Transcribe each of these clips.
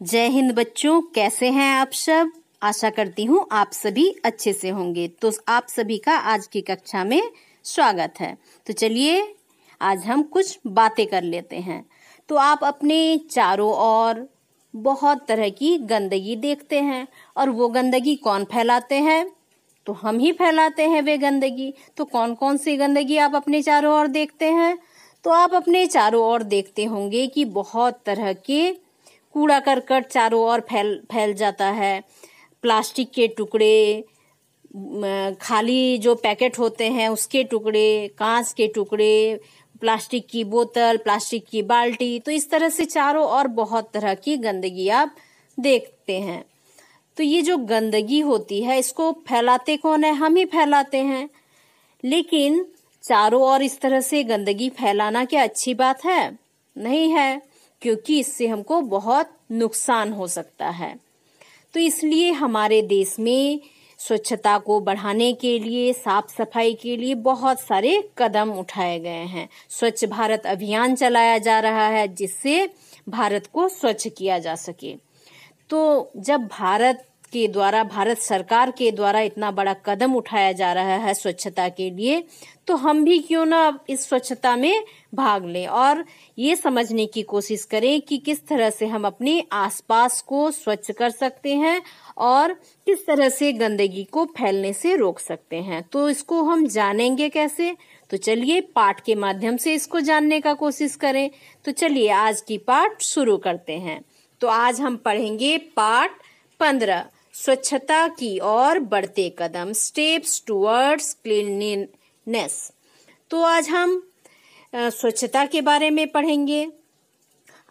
जय हिंद बच्चों, कैसे हैं आप सब। आशा करती हूँ आप सभी अच्छे से होंगे। तो आप सभी का आज की कक्षा में स्वागत है। तो चलिए आज हम कुछ बातें कर लेते हैं। तो आप अपने चारों ओर बहुत तरह की गंदगी देखते हैं और वो गंदगी कौन फैलाते हैं? तो हम ही फैलाते हैं वे गंदगी। तो कौन कौन सी गंदगी आप अपने चारों ओर देखते हैं? तो आप अपने चारों ओर देखते होंगे कि बहुत तरह के कूड़ा करकट चारों ओर फैल जाता है। प्लास्टिक के टुकड़े, खाली जो पैकेट होते हैं उसके टुकड़े, कांच के टुकड़े, प्लास्टिक की बोतल, प्लास्टिक की बाल्टी, तो इस तरह से चारों ओर बहुत तरह की गंदगी आप देखते हैं। तो ये जो गंदगी होती है इसको फैलाते कौन है? हम ही फैलाते हैं। लेकिन चारों ओर इस तरह से गंदगी फैलाना क्या अच्छी बात है? नहीं है, क्योंकि इससे हमको बहुत नुकसान हो सकता है। तो इसलिए हमारे देश में स्वच्छता को बढ़ाने के लिए, साफ सफाई के लिए बहुत सारे कदम उठाए गए हैं। स्वच्छ भारत अभियान चलाया जा रहा है जिससे भारत को स्वच्छ किया जा सके। तो जब भारत सरकार के द्वारा इतना बड़ा कदम उठाया जा रहा है स्वच्छता के लिए, तो हम भी क्यों ना इस स्वच्छता में भाग लें और ये समझने की कोशिश करें कि किस तरह से हम अपने आसपास को स्वच्छ कर सकते हैं और किस तरह से गंदगी को फैलने से रोक सकते हैं। तो इसको हम जानेंगे कैसे? तो चलिए पाठ के माध्यम से इसको जानने का कोशिश करें। तो चलिए आज की पाठ शुरू करते हैं। तो आज हम पढ़ेंगे पाठ 15, स्वच्छता की ओर बढ़ते कदम, स्टेप्स टुवर्ड्स क्लीनलीनेस। तो आज हम स्वच्छता के बारे में पढ़ेंगे।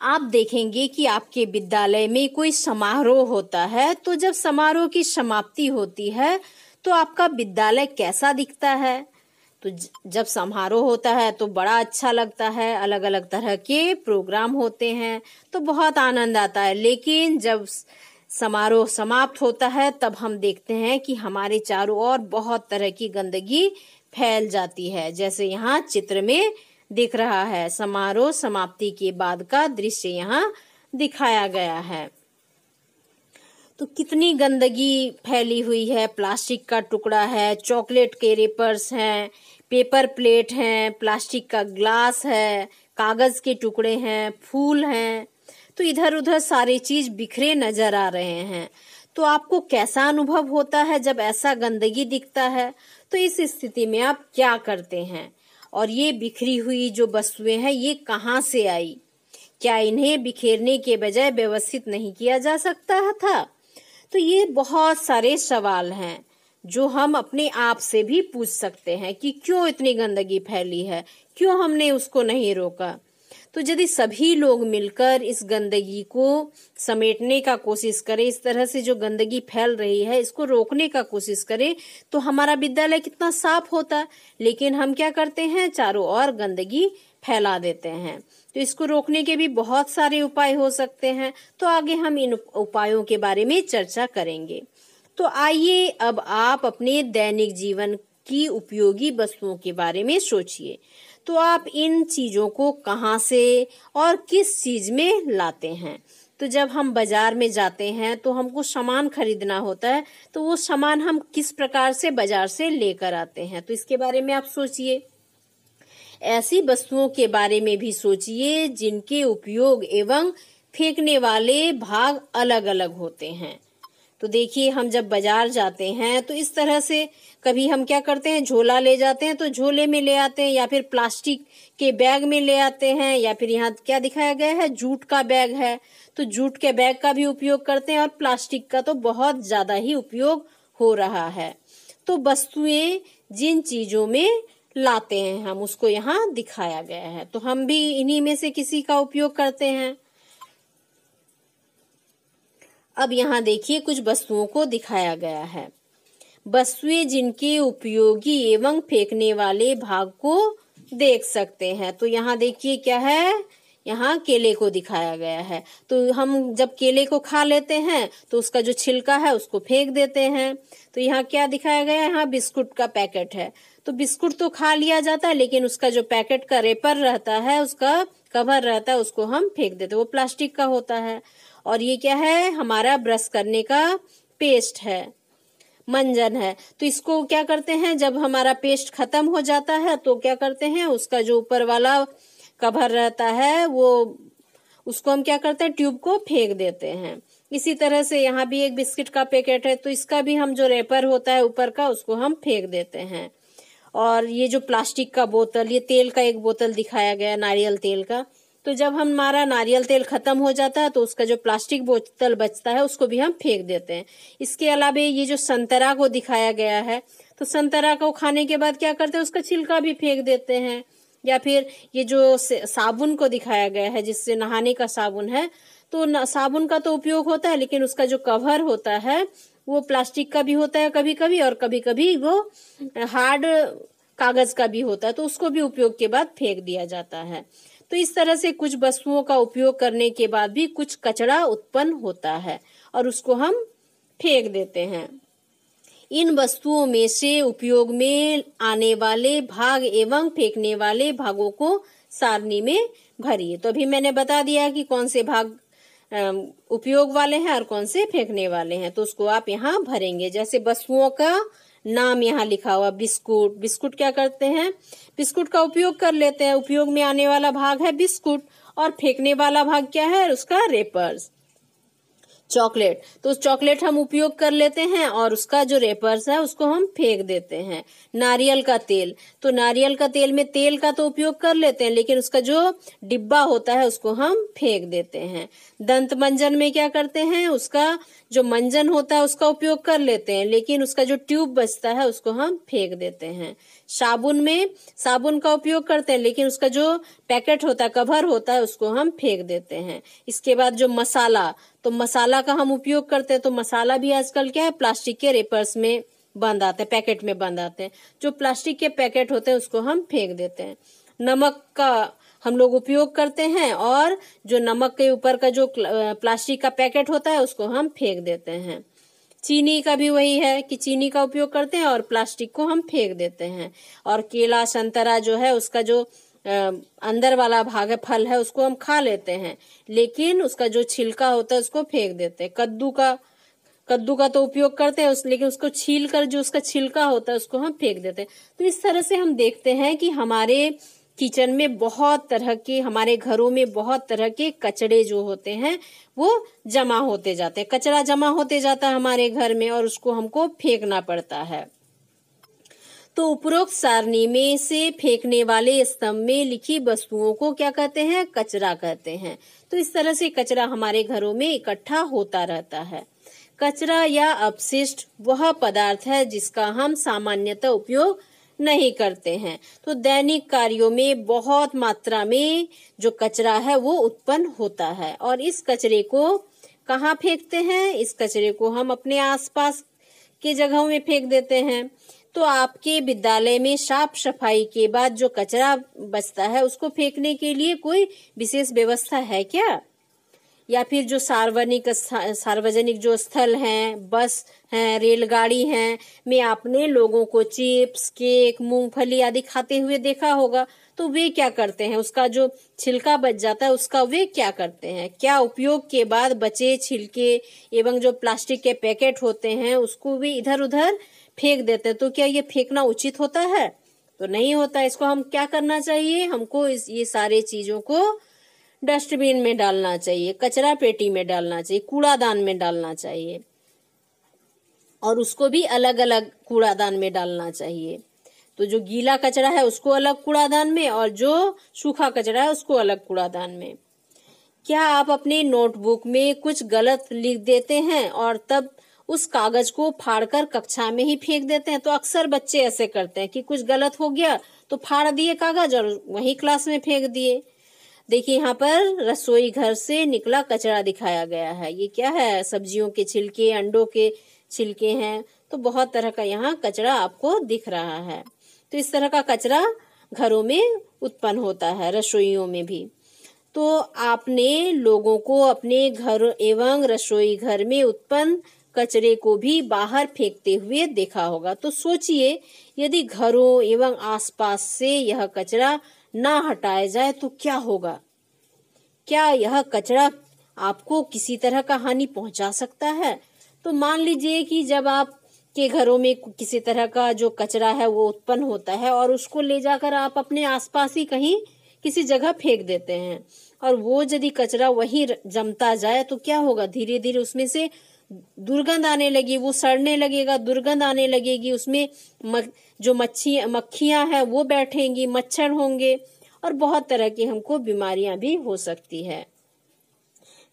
आप देखेंगे कि आपके विद्यालय में कोई समारोह होता है, तो जब समारोह की समाप्ति होती है तो आपका विद्यालय कैसा दिखता है? तो जब समारोह होता है तो बड़ा अच्छा लगता है, अलग अलग तरह के प्रोग्राम होते हैं तो बहुत आनंद आता है। लेकिन जब समारोह समाप्त होता है तब हम देखते हैं कि हमारे चारों ओर बहुत तरह की गंदगी फैल जाती है। जैसे यहाँ चित्र में दिख रहा है, समारोह समाप्ति के बाद का दृश्य यहाँ दिखाया गया है। तो कितनी गंदगी फैली हुई है। प्लास्टिक का टुकड़ा है, चॉकलेट के रेपर्स हैं, पेपर प्लेट हैं, प्लास्टिक का ग्लास है, कागज के टुकड़े हैं, फूल हैं। तो इधर उधर सारी चीज बिखरे नजर आ रहे हैं। तो आपको कैसा अनुभव होता है जब ऐसा गंदगी दिखता है? तो इस स्थिति में आप क्या करते हैं? और ये बिखरी हुई जो वस्तुएं हैं ये कहाँ से आई? क्या इन्हें बिखेरने के बजाय व्यवस्थित नहीं किया जा सकता था? तो ये बहुत सारे सवाल हैं जो हम अपने आप से भी पूछ सकते हैं कि क्यों इतनी गंदगी फैली है, क्यों हमने उसको नहीं रोका। तो यदि सभी लोग मिलकर इस गंदगी को समेटने का कोशिश करें, इस तरह से जो गंदगी फैल रही है इसको रोकने का कोशिश करें, तो हमारा विद्यालय कितना साफ होता। लेकिन हम क्या करते हैं? चारों ओर गंदगी फैला देते हैं। तो इसको रोकने के भी बहुत सारे उपाय हो सकते हैं। तो आगे हम इन उपायों के बारे में चर्चा करेंगे। तो आइए अब आप अपने दैनिक जीवन की उपयोगी वस्तुओं के बारे में सोचिए। तो आप इन चीजों को कहाँ से और किस चीज में लाते हैं? तो जब हम बाजार में जाते हैं तो हमको सामान खरीदना होता है, तो वो सामान हम किस प्रकार से बाजार से लेकर आते हैं? तो इसके बारे में आप सोचिए। ऐसी वस्तुओं के बारे में भी सोचिए जिनके उपयोग एवं फेंकने वाले भाग अलग अलग होते हैं। तो देखिए, हम जब बाजार जाते हैं तो इस तरह से कभी हम क्या करते हैं, झोला ले जाते हैं तो झोले में ले आते हैं, या फिर प्लास्टिक के बैग में ले आते हैं, या फिर यहाँ क्या दिखाया गया है, जूट का बैग है तो जूट के बैग का भी उपयोग करते हैं, और प्लास्टिक का तो बहुत ज्यादा ही उपयोग हो रहा है। तो वस्तुएं जिन चीजों में लाते हैं हम उसको यहाँ दिखाया गया है। तो हम भी इन्हीं में से किसी का उपयोग करते हैं। अब यहाँ देखिए कुछ वस्तुओं को दिखाया गया है। वस्तुएं जिनके उपयोगी एवं फेंकने वाले भाग को देख सकते हैं। तो यहाँ देखिए क्या है, यहाँ केले को दिखाया गया है। तो हम जब केले को खा लेते हैं तो उसका जो छिलका है उसको फेंक देते हैं। तो यहाँ क्या दिखाया गया है, यहाँ बिस्कुट का पैकेट है। तो बिस्कुट तो खा लिया जाता है लेकिन उसका जो पैकेट का रेपर रहता है उसका कवर रहता है उसको हम फेंक देते हैं, वो प्लास्टिक का होता है। और ये क्या है, हमारा ब्रश करने का पेस्ट है, मंजन है। तो इसको क्या करते हैं, जब हमारा पेस्ट खत्म हो जाता है तो क्या करते हैं, उसका जो ऊपर वाला कवर रहता है वो उसको हम क्या करते हैं, ट्यूब को फेंक देते हैं। इसी तरह से यहाँ भी एक बिस्किट का पैकेट है, तो इसका भी हम जो रेपर होता है ऊपर का उसको हम फेंक देते हैं। और ये जो प्लास्टिक का बोतल, ये तेल का एक बोतल दिखाया गया, नारियल तेल का। तो जब हमारा नारियल तेल खत्म हो जाता है तो उसका जो प्लास्टिक बोतल बचता है उसको भी हम फेंक देते हैं। इसके अलावा ये जो संतरा को दिखाया गया है, तो संतरा को खाने के बाद क्या करते हैं, उसका छिलका भी फेंक देते हैं। या फिर ये जो साबुन को दिखाया गया है, जिससे नहाने का साबुन है, तो साबुन का तो उपयोग होता है, लेकिन उसका जो कवर होता है वो प्लास्टिक का भी होता है कभी कभी, और कभी कभी वो हार्ड कागज का भी होता है, तो उसको भी उपयोग के बाद फेंक दिया जाता है। तो इस तरह से कुछ वस्तुओं का उपयोग करने के बाद भी कुछ कचरा उत्पन्न होता है और उसको हम फेंक देते हैं। इन वस्तुओं में से उपयोग में आने वाले भाग एवं फेंकने वाले भागों को सारणी में भरिए। तो अभी मैंने बता दिया कि कौन से भाग उपयोग वाले हैं और कौन से फेंकने वाले हैं, तो उसको आप यहाँ भरेंगे। जैसे वस्तुओं का नाम यहाँ लिखा हुआ, बिस्कुट। बिस्कुट क्या करते हैं, बिस्कुट का उपयोग कर लेते हैं, उपयोग में आने वाला भाग है बिस्कुट, और फेंकने वाला भाग क्या है, उसका रेपर्स। चॉकलेट, तो चॉकलेट हम उपयोग कर लेते हैं और उसका जो रेपर्स है उसको हम फेंक देते हैं। नारियल का तेल, तो नारियल का तेल में तेल का तो उपयोग कर लेते हैं, लेकिन उसका जो डिब्बा होता है उसको हम फेंक देते हैं। दंत मंजन में क्या करते हैं, उसका जो मंजन होता है उसका उपयोग कर लेते हैं, लेकिन उसका जो ट्यूब बचता है उसको हम फेंक देते हैं। साबुन में साबुन का उपयोग करते हैं, लेकिन उसका जो पैकेट होता है, कवर होता है, उसको हम फेंक देते हैं। इसके बाद जो मसाला, तो मसाला का हम उपयोग करते हैं, तो मसाला भी आजकल क्या है, प्लास्टिक के रेपर्स में बंद आते हैं, पैकेट में बंद आते हैं। जो प्लास्टिक के पैकेट होते हैं उसको हम फेंक देते हैं। नमक का हम लोग उपयोग करते हैं, और जो नमक के ऊपर का जो प्लास्टिक का पैकेट होता है उसको हम फेंक देते हैं। चीनी का भी वही है कि चीनी का उपयोग करते हैं और प्लास्टिक को हम फेंक देते हैं। और केला, संतरा जो है उसका जो अंदर वाला भाग है, फल है, उसको हम खा लेते हैं, लेकिन उसका जो छिलका होता है उसको फेंक देते हैं। कद्दू का तो उपयोग करते हैं लेकिन उसको छील कर जो उसका छिलका होता है उसको हम फेंक देते हैं। तो इस तरह से हम देखते हैं कि हमारे किचन में बहुत तरह के, हमारे घरों में बहुत तरह के कचड़े जो होते हैं वो जमा होते जाते हैं। कचरा जमा होते जाता है हमारे घर में और उसको हमको फेंकना पड़ता है। तो उपरोक्त सारणी में से फेंकने वाले स्तंभ में लिखी वस्तुओं को क्या कहते हैं, कचरा कहते हैं। तो इस तरह से कचरा हमारे घरों में इकट्ठा होता रहता है। कचरा या अपशिष्ट वह पदार्थ है जिसका हम सामान्यतः उपयोग नहीं करते हैं। तो दैनिक कार्यों में बहुत मात्रा में जो कचरा है वो उत्पन्न होता है, और इस कचरे को कहाँ फेंकते हैं, इस कचरे को हम अपने आसपास के जगहों में फेंक देते हैं। तो आपके विद्यालय में साफ सफाई के बाद जो कचरा बचता है उसको फेंकने के लिए कोई विशेष व्यवस्था है क्या? या फिर जो सार्वजनिक जो स्थल हैं, बस हैं, रेलगाड़ी हैं, में आपने लोगों को चिप्स, केक, मूंगफली आदि खाते हुए देखा होगा। तो वे क्या करते हैं, उसका जो छिलका बच जाता है उसका वे क्या करते हैं, क्या उपयोग के बाद बचे छिलके एवं जो प्लास्टिक के पैकेट होते हैं उसको भी इधर उधर फेंक देते हैं। तो क्या ये फेंकना उचित होता है? तो नहीं होता। इसको हम क्या करना चाहिए, हमको ये सारे चीजों को डस्टबिन में डालना चाहिए, कचरा पेटी में डालना चाहिए, कूड़ादान में डालना चाहिए, और उसको भी अलग अलग कूड़ादान में डालना चाहिए। तो जो गीला कचरा है उसको अलग कूड़ादान में, और जो सूखा कचरा है उसको अलग कूड़ादान में। क्या आप अपने नोटबुक में कुछ गलत लिख देते हैं और तब उस कागज को फाड़कर कक्षा में ही फेंक देते हैं? तो अक्सर बच्चे ऐसे करते हैं कि कुछ गलत हो गया तो फाड़ दिए कागज और वही क्लास में फेंक दिए। देखिए यहाँ पर रसोई घर से निकला कचरा दिखाया गया है। ये क्या है, सब्जियों के छिलके, अंडों के छिलके हैं। तो बहुत तरह का यहाँ कचरा आपको दिख रहा है। तो इस तरह का कचरा घरों में उत्पन्न होता है, रसोइयों में भी। तो आपने लोगों को अपने घर एवं रसोई घर में उत्पन्न कचरे को भी बाहर फेंकते हुए देखा होगा। तो सोचिए, यदि घरों एवं आसपास से यह कचरा ना हटाया जाए तो क्या होगा। क्या यह कचरा आपको किसी तरह का हानि पहुंचा सकता है? तो मान लीजिए कि जब आप के घरों में किसी तरह का जो कचरा है वो उत्पन्न होता है और उसको ले जाकर आप अपने आसपास ही कहीं किसी जगह फेंक देते हैं, और वो यदि कचरा वहीं जमता जाए तो क्या होगा, धीरे धीरे उसमें से दुर्गंध आने लगी, वो सड़ने लगेगा, दुर्गंध आने लगेगी, उसमें जो मक्खियां हैं वो बैठेंगी, मच्छर होंगे और बहुत तरह की हमको बीमारियां भी हो सकती है।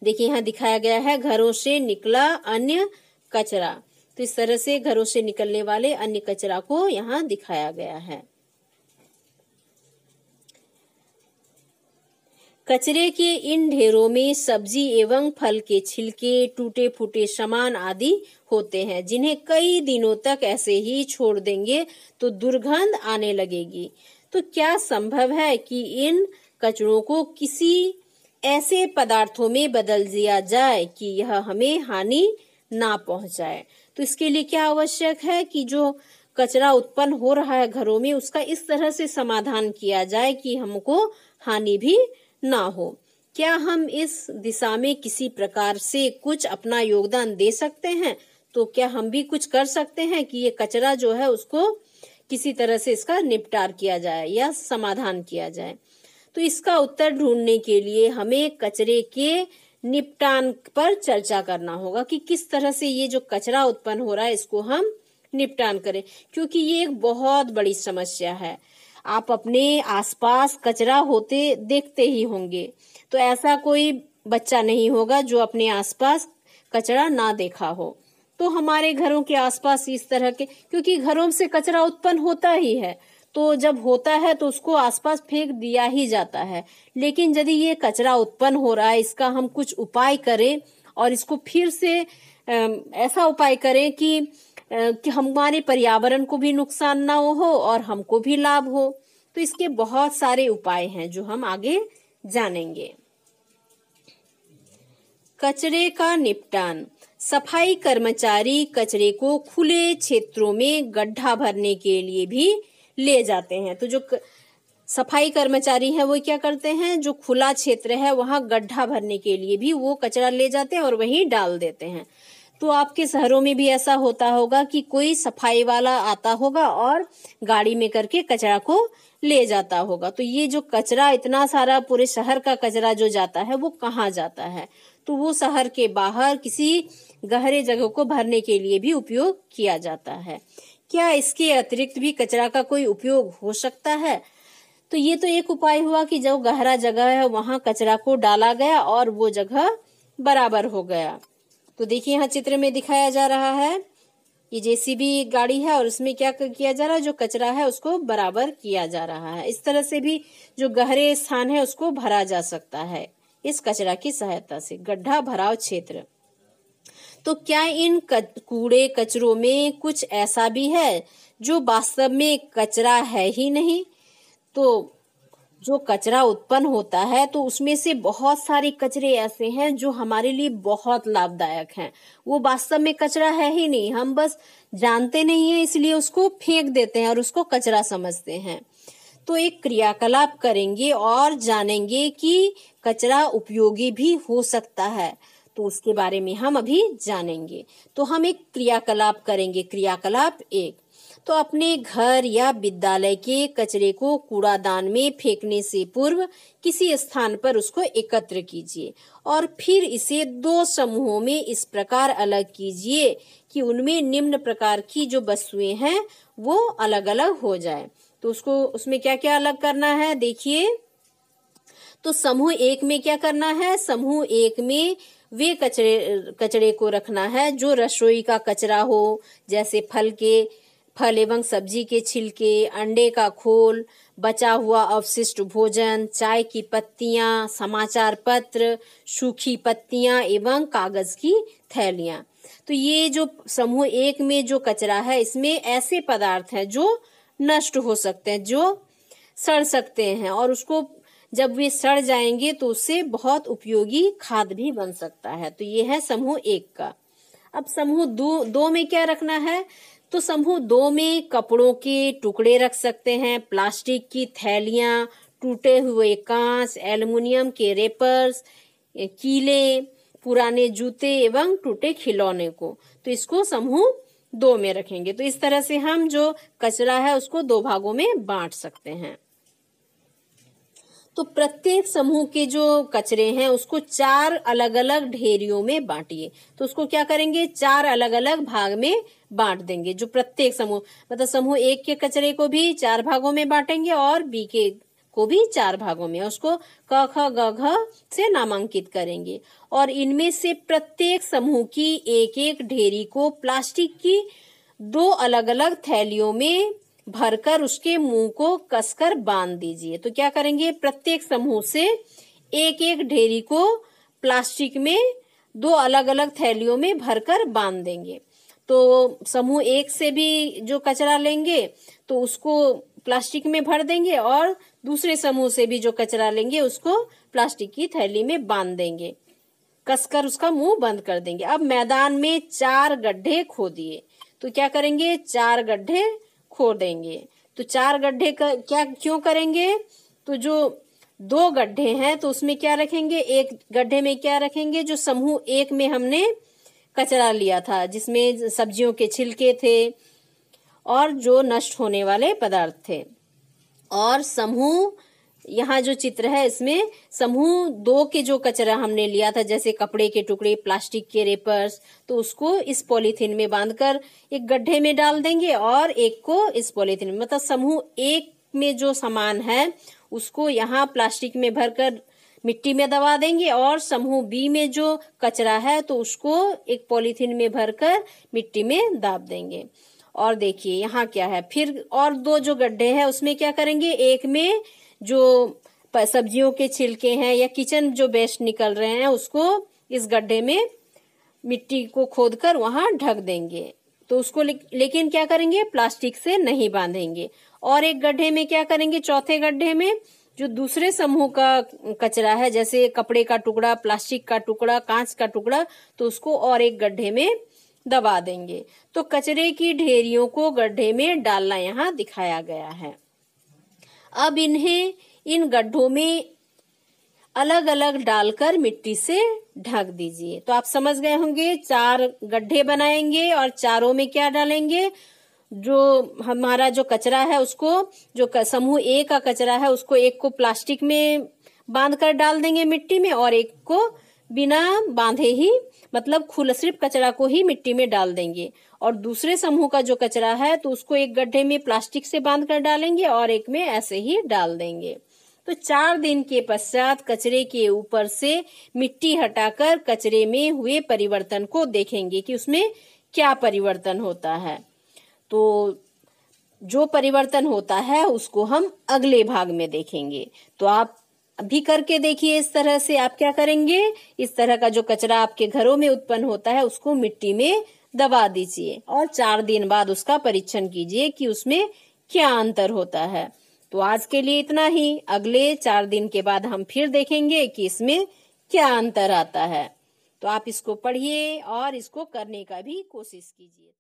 देखिए यहाँ दिखाया गया है घरों से निकला अन्य कचरा। तो इस तरह से घरों से निकलने वाले अन्य कचरा को यहाँ दिखाया गया है। कचरे के इन ढेरों में सब्जी एवं फल के छिलके, टूटे फूटे सामान आदि होते हैं, जिन्हें कई दिनों तक ऐसे ही छोड़ देंगे तो दुर्गंध आने लगेगी। तो क्या संभव है कि इन कचरों को किसी ऐसे पदार्थों में बदल दिया जाए कि यह हमें हानि ना पहुंचाए? तो इसके लिए क्या आवश्यक है कि जो कचरा उत्पन्न हो रहा है घरों में, उसका इस तरह से समाधान किया जाए कि हमको हानि भी ना हो। क्या हम इस दिशा में किसी प्रकार से कुछ अपना योगदान दे सकते हैं? तो क्या हम भी कुछ कर सकते हैं कि ये कचरा जो है उसको किसी तरह से इसका निपटार किया जाए या समाधान किया जाए? तो इसका उत्तर ढूंढने के लिए हमें कचरे के निपटान पर चर्चा करना होगा कि किस तरह से ये जो कचरा उत्पन्न हो रहा है इसको हम निपटान करें, क्योंकि ये एक बहुत बड़ी समस्या है। आप अपने आसपास कचरा होते देखते ही होंगे, तो ऐसा कोई बच्चा नहीं होगा जो अपने आसपास कचरा ना देखा हो। तो हमारे घरों के आसपास इस तरह के, क्योंकि घरों से कचरा उत्पन्न होता ही है, तो जब होता है तो उसको आसपास फेंक दिया ही जाता है। लेकिन यदि ये कचरा उत्पन्न हो रहा है, इसका हम कुछ उपाय करें और इसको फिर से ऐसा उपाय करें कि हमारे पर्यावरण को भी नुकसान ना हो और हमको भी लाभ हो। तो इसके बहुत सारे उपाय हैं जो हम आगे जानेंगे। कचरे का निपटान। सफाई कर्मचारी कचरे को खुले क्षेत्रों में गड्ढा भरने के लिए भी ले जाते हैं। तो जो सफाई कर्मचारी है वो क्या करते हैं, जो खुला क्षेत्र है वहां गड्ढा भरने के लिए भी वो कचरा ले जाते हैं और वहीं डाल देते हैं। तो आपके शहरों में भी ऐसा होता होगा कि कोई सफाई वाला आता होगा और गाड़ी में करके कचरा को ले जाता होगा। तो ये जो कचरा इतना सारा पूरे शहर का कचरा जो जाता है वो कहाँ जाता है? तो वो शहर के बाहर किसी गहरे जगह को भरने के लिए भी उपयोग किया जाता है। क्या इसके अतिरिक्त भी कचरा का कोई उपयोग हो सकता है? तो ये तो एक उपाय हुआ कि जो गहरा जगह है वहां कचरा को डाला गया और वो जगह बराबर हो गया। तो देखिए यहाँ चित्र में दिखाया जा रहा है, ये जेसीबी गाड़ी है और उसमें क्या किया जा रहा है, जो कचरा है उसको बराबर किया जा रहा है। इस तरह से भी जो गहरे स्थान है उसको भरा जा सकता है इस कचरा की सहायता से। गड्ढा भराव क्षेत्र। तो क्या इन कूड़े कचरों में कुछ ऐसा भी है जो वास्तव में कचरा है ही नहीं? तो जो कचरा उत्पन्न होता है तो उसमें से बहुत सारे कचरे ऐसे हैं जो हमारे लिए बहुत लाभदायक हैं। वो वास्तव में कचरा है ही नहीं, हम बस जानते नहीं है इसलिए उसको फेंक देते हैं और उसको कचरा समझते हैं। तो एक क्रियाकलाप करेंगे और जानेंगे कि कचरा उपयोगी भी हो सकता है, तो उसके बारे में हम अभी जानेंगे। तो हम एक क्रियाकलाप करेंगे। क्रियाकलाप 1, तो अपने घर या विद्यालय के कचरे को कूड़ादान में फेंकने से पूर्व किसी स्थान पर उसको एकत्र कीजिए और फिर इसे 2 समूहों में इस प्रकार अलग कीजिए कि उनमें निम्न प्रकार की जो वस्तुएं हैं वो अलग अलग हो जाए। तो उसमें क्या क्या अलग करना है देखिए। तो समूह 1 में क्या करना है, समूह 1 में वे कचरे को रखना है जो रसोई का कचरा हो, जैसे फल एवं सब्जी के छिलके, अंडे का खोल, बचा हुआ अवशिष्ट भोजन, चाय की पत्तियां, समाचार पत्र, सूखी पत्तियां एवं कागज की थैलियां। तो ये जो समूह 1 में जो कचरा है इसमें ऐसे पदार्थ हैं जो नष्ट हो सकते हैं, जो सड़ सकते हैं और उसको जब वे सड़ जाएंगे तो उससे बहुत उपयोगी खाद भी बन सकता है। तो ये है समूह 1 का। अब समूह 2 में क्या रखना है, तो समूह 2 में कपड़ों के टुकड़े रख सकते हैं, प्लास्टिक की थैलियां, टूटे हुए कांच, एल्युमिनियम के रेपर्स, कीले, पुराने जूते एवं टूटे खिलौने को। तो इसको समूह 2 में रखेंगे। तो इस तरह से हम जो कचरा है उसको 2 भागों में बांट सकते हैं। तो प्रत्येक समूह के जो कचरे हैं उसको 4 अलग अलग ढेरियों में बांटिए। तो उसको क्या करेंगे, 4 अलग अलग भाग में बांट देंगे। जो प्रत्येक समूह, मतलब समूह 1 के कचरे को भी 4 भागों में बांटेंगे और बी के को भी 4 भागों में, उसको क ख ग घ से नामांकित करेंगे। और इनमें से प्रत्येक समूह की एक एक ढेरी को प्लास्टिक की 2 अलग अलग थैलियों में भरकर उसके मुंह को कसकर बांध दीजिए। तो क्या करेंगे, प्रत्येक समूह से एक एक ढेरी को प्लास्टिक में 2 अलग अलग थैलियों में भरकर बांध देंगे। तो समूह 1 से भी जो कचरा लेंगे तो उसको प्लास्टिक में भर देंगे और दूसरे समूह से भी जो कचरा लेंगे उसको प्लास्टिक की थैली में बांध देंगे, कसकर उसका मुंह बंद कर देंगे। अब मैदान में 4 गड्ढे खोदिए। तो क्या करेंगे, 4 गड्ढे खोदेंगे। तो 4 गड्ढे का क्या क्यों करेंगे, तो जो 2 गड्ढे हैं तो उसमें क्या रखेंगे, एक गड्ढे में क्या रखेंगे, जो समूह 1 में हमने कचरा लिया था जिसमें सब्जियों के छिलके थे और जो नष्ट होने वाले पदार्थ थे। और समूह, यहाँ जो चित्र है इसमें समूह 2 के जो कचरा हमने लिया था जैसे कपड़े के टुकड़े, प्लास्टिक के रेपर्स, तो उसको इस पॉलीथीन में बांधकर एक गड्ढे में डाल देंगे और एक को इस पॉलीथीन में, मतलब समूह 1 में जो सामान है उसको यहाँ प्लास्टिक में भरकर मिट्टी में दबा देंगे और समूह बी में जो कचरा है तो उसको एक पॉलीथीन में भरकर मिट्टी में दाब देंगे। और देखिए यहाँ क्या है, फिर और 2 जो गड्ढे हैं उसमें क्या करेंगे, एक में जो सब्जियों के छिलके हैं या किचन जो वेस्ट निकल रहे हैं उसको इस गड्ढे में मिट्टी को खोदकर वहां ढक देंगे। तो उसको लेकिन क्या करेंगे, प्लास्टिक से नहीं बांधेंगे। और एक गड्ढे में क्या करेंगे, चौथे गड्ढे में जो दूसरे समूह का कचरा है जैसे कपड़े का टुकड़ा, प्लास्टिक का टुकड़ा, कांच का टुकड़ा, तो उसको और एक गड्ढे में दबा देंगे। तो कचरे की ढेरियों को गड्ढे में डालना यहाँ दिखाया गया है। अब इन्हें इन गड्ढों में अलग अलग डालकर मिट्टी से ढक दीजिए। तो आप समझ गए होंगे, 4 गड्ढे बनाएंगे और चारों में क्या डालेंगे, जो हमारा जो कचरा है उसको, जो समूह 1 का कचरा है उसको एक को प्लास्टिक में बांधकर डाल देंगे मिट्टी में और एक को बिना बांधे ही, मतलब खुला सिर्फ कचरा को ही मिट्टी में डाल देंगे। और दूसरे समूह का जो कचरा है तो उसको एक गड्ढे में प्लास्टिक से बांधकर डालेंगे और एक में ऐसे ही डाल देंगे। तो 4 दिन के पश्चात कचरे के ऊपर से मिट्टी हटाकर कचरे में हुए परिवर्तन को देखेंगे कि उसमें क्या परिवर्तन होता है। तो जो परिवर्तन होता है उसको हम अगले भाग में देखेंगे। तो आप अभी करके देखिए, इस तरह से आप क्या करेंगे, इस तरह का जो कचरा आपके घरों में उत्पन्न होता है उसको मिट्टी में दबा दीजिए और 4 दिन बाद उसका परीक्षण कीजिए कि उसमें क्या अंतर होता है। तो आज के लिए इतना ही, अगले 4 दिन के बाद हम फिर देखेंगे कि इसमें क्या अंतर आता है। तो आप इसको पढ़िए और इसको करने का भी कोशिश कीजिए।